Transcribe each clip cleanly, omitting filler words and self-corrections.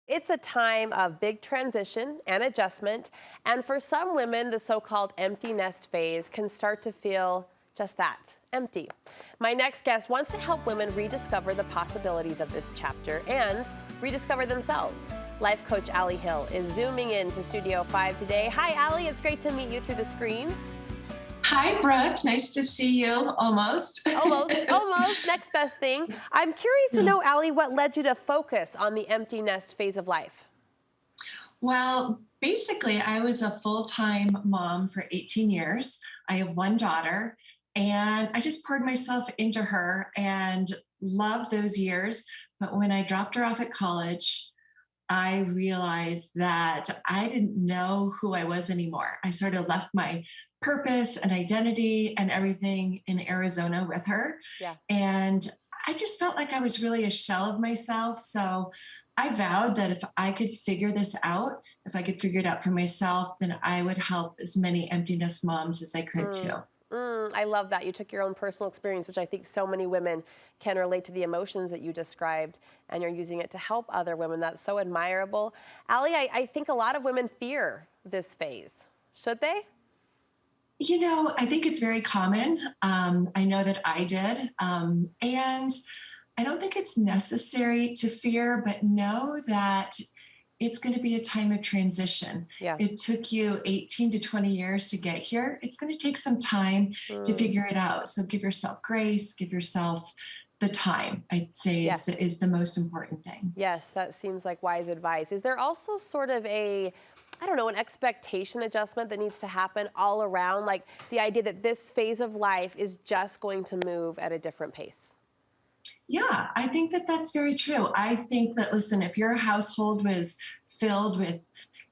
It's a time of big transition and adjustment, and for some women, the so-called empty nest phase can start to feel just that, empty. My next guest wants to help women rediscover the possibilities of this chapter and rediscover themselves. Life coach Allie Hill is zooming into Studio 5 today. Hi, Allie. It's great to meet you through the screen. Hi, Brooke. Nice to see you. Almost. Almost. Next best thing. I'm curious to Yeah. know, Allie, what led you to focus on the empty nest phase of life? Well, basically, I was a full-time mom for 18 years. I have one daughter, and I just poured myself into her and loved those years. But when I dropped her off at college, I realized that I didn't know who I was anymore. I sort of left my purpose and identity and everything in Arizona with her. Yeah. And I just felt like I was really a shell of myself. So I vowed that if I could figure this out, if I could figure it out for myself, then I would help as many empty nest moms as I could Mm, too. I love that. You took your own personal experience, which I think so many women can relate to the emotions that you described, and you're using it to help other women. That's so admirable. Allie, I think a lot of women fear this phase. Should they? I think it's very common. I know that I did. And I don't think it's necessary to fear, but know that it's going to be a time of transition. Yeah. It took you 18 to 20 years to get here. It's going to take some time to Mm, figure it out. So give yourself grace, give yourself the time, I'd say yes. is the most important thing. Yes, that seems like wise advice. Is there also sort of I don't know, an expectation adjustment that needs to happen all around? Like the idea that this phase of life is just going to move at a different pace? Yeah, I think that that's very true. I think that, listen, if your household was filled with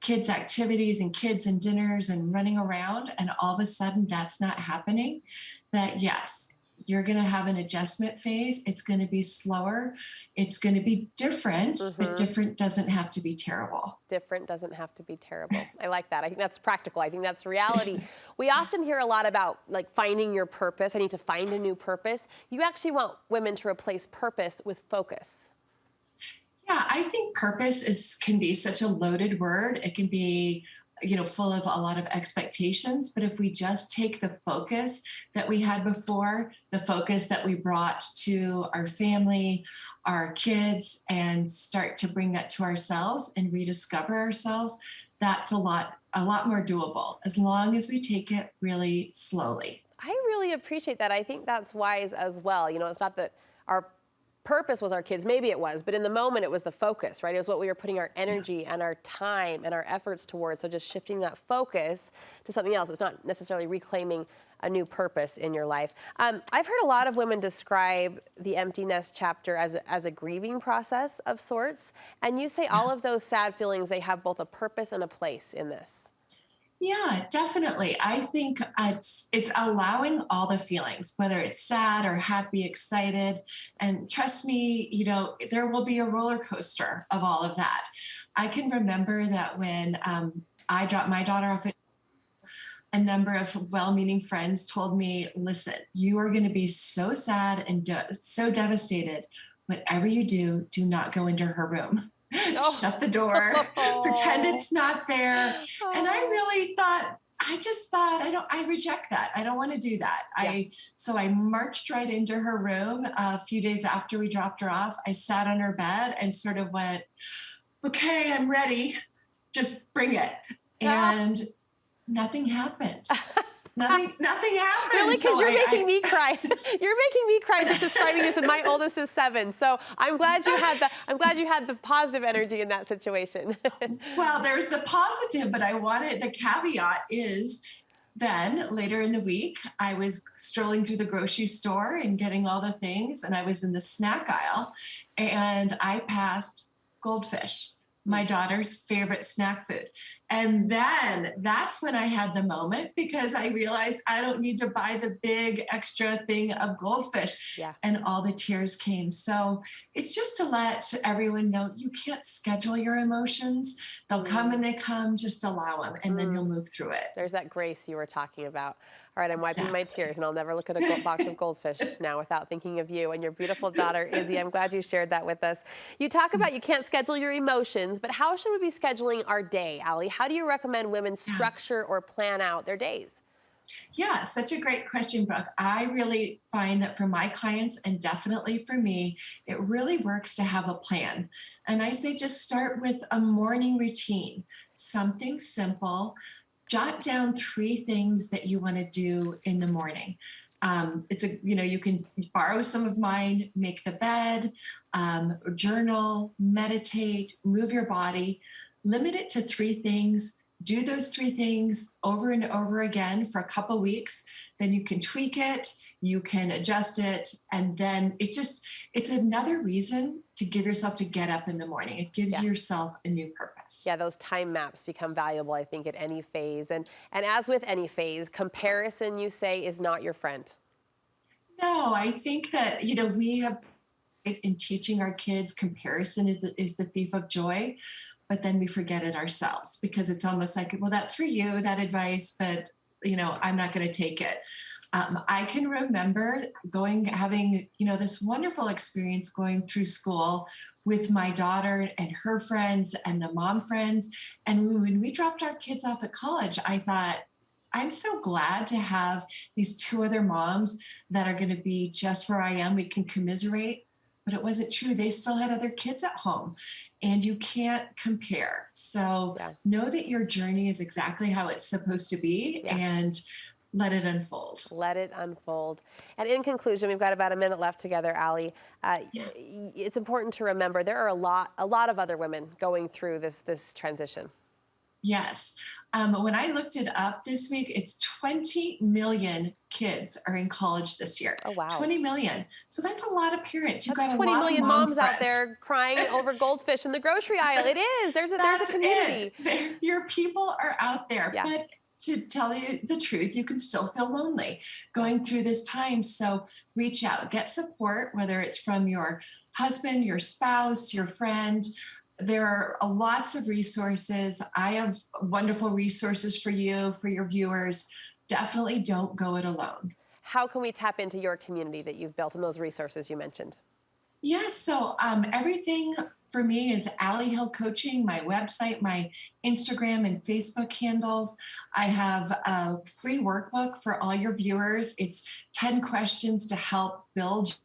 kids' activities and kids and dinners and running around, and all of a sudden that's not happening, that yes, you're going to have an adjustment phase. It's going to be slower. It's going to be different, but Mm-hmm. different doesn't have to be terrible. Different doesn't have to be terrible. I like that. I think that's practical. I think that's reality. We often hear a lot about like finding your purpose. I need to find a new purpose. You actually want women to replace purpose with focus. Yeah, I think purpose is can be such a loaded word. It can be, full of a lot of expectations, but if we just take the focus that we had before, the focus that we brought to our family, our kids, and start to bring that to ourselves and rediscover ourselves, that's a lot more doable as long as we take it really slowly. I really appreciate that. I think that's wise as well. It's not that our purpose was our kids. Maybe it was, but in the moment it was the focus, right? It was what we were putting our Yeah. energy and our time and our efforts towards. So just shifting that focus to something else. It's not necessarily reclaiming a new purpose in your life. I've heard a lot of women describe the empty nest chapter as a grieving process of sorts. And you say all Yeah. of those sad feelings, they have both a purpose and a place in this. Yeah, definitely. I think it's allowing all the feelings, whether it's sad or happy, excited, and trust me, there will be a roller coaster of all of that. I can remember that when I dropped my daughter off at a number of well-meaning friends told me, "Listen, you are going to be so sad and so devastated. Whatever you do, do not go into her room." Oh, Shut the door, pretend it's not there. And I oh, really thought, I just thought, I reject that. I don't want to do that. yeah. So I marched right into her room a few days after we dropped her off. I sat on her bed and sort of went, okay, I'm ready. Just bring it. And nothing happened. Nothing happened. Really? Because So you're making I me cry. You're making me cry just describing this, and my oldest is 7. So I'm glad you had the positive energy in that situation. well, there's the positive, but I wanted the caveat is then later in the week, I was strolling through the grocery store and getting all the things, and I was in the snack aisle and I passed goldfish, my daughter's favorite snack food. And then that's when I had the moment because I realized I don't need to buy the big extra thing of goldfish. Yeah. And all the tears came. So it's just to let everyone know you can't schedule your emotions. They'll come Mm, when they come, just allow them, and then you'll mm. move through it. There's that grace you were talking about. All right, I'm wiping my Exactly. tears, and I'll never look at a box of goldfish now without thinking of you and your beautiful daughter, Izzy. I'm glad you shared that with us. You talk about you can't schedule your emotions, but how should we be scheduling our day, Allie? How do you recommend women Yeah. structure or plan out their days? Yeah, such a great question, Brooke. I really find that for my clients and definitely for me, it really works to have a plan. And I say just start with a morning routine, something simple. Jot down three things that you want to do in the morning. You can borrow some of mine, make the bed, journal, meditate, move your body, limit it to three things. Do those three things over and over again for a couple weeks. Then you can tweak it, you can adjust it, and then it's another reason to give yourself to get up in the morning. It gives Yeah. yourself a new purpose. Yeah, those time maps become valuable, I think, at any phase. And as with any phase, comparison, you say, is not your friend. No, I think that, we have in teaching our kids comparison is the thief of joy, but then we forget it ourselves because it's almost like, well, that's for you, that advice, but, I'm not going to take it. I can remember having, this wonderful experience going through school with my daughter and her friends and the mom friends. And when we dropped our kids off at college, I thought, I'm so glad to have these two other moms that are going to be just where I am. We can commiserate, but it wasn't true. They still had other kids at home, and you can't compare. So Yeah. know that your journey is exactly how it's supposed to be, Yeah. and let it unfold. Let it unfold. And in conclusion, we've got about a minute left together, Allie. Yeah. It's important to remember there are a lot of other women going through this transition. Yes. When I looked it up this week, it's 20 million kids are in college this year. Oh, wow. 20 million. So that's a lot of parents. You've That's got a 20 lot of million mom moms out friends. there crying over goldfish in the grocery aisle. It is. There's a That's community. it. Your people are out there. Yeah. But to tell you the truth, you can still feel lonely going through this time. So reach out, get support, whether it's from your husband, your spouse, your friend. There are lots of resources. I have wonderful resources for you, for your viewers. Definitely don't go it alone. How can we tap into your community that you've built and those resources you mentioned? Yes, so everything for me is Allie Hill Coaching, my website, my Instagram and Facebook handles. I have a free workbook for all your viewers. It's 10 questions to help build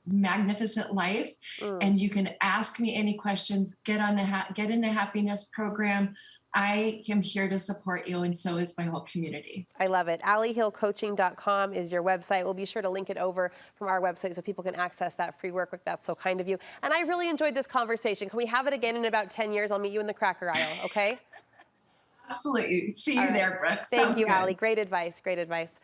magnificent life. Mm. And you can ask me any questions, get in the happiness program. I am here to support you, and so is my whole community. I love it. AllieHillCoaching.com is your website. We'll be sure to link it over from our website so people can access that free workbook. That's so kind of you. And I really enjoyed this conversation. Can we have it again in about 10 years? I'll meet you in the cracker aisle, okay? Absolutely. See you All right. there, Brooke. Thank Sounds you, good. Allie. Great advice. Great advice.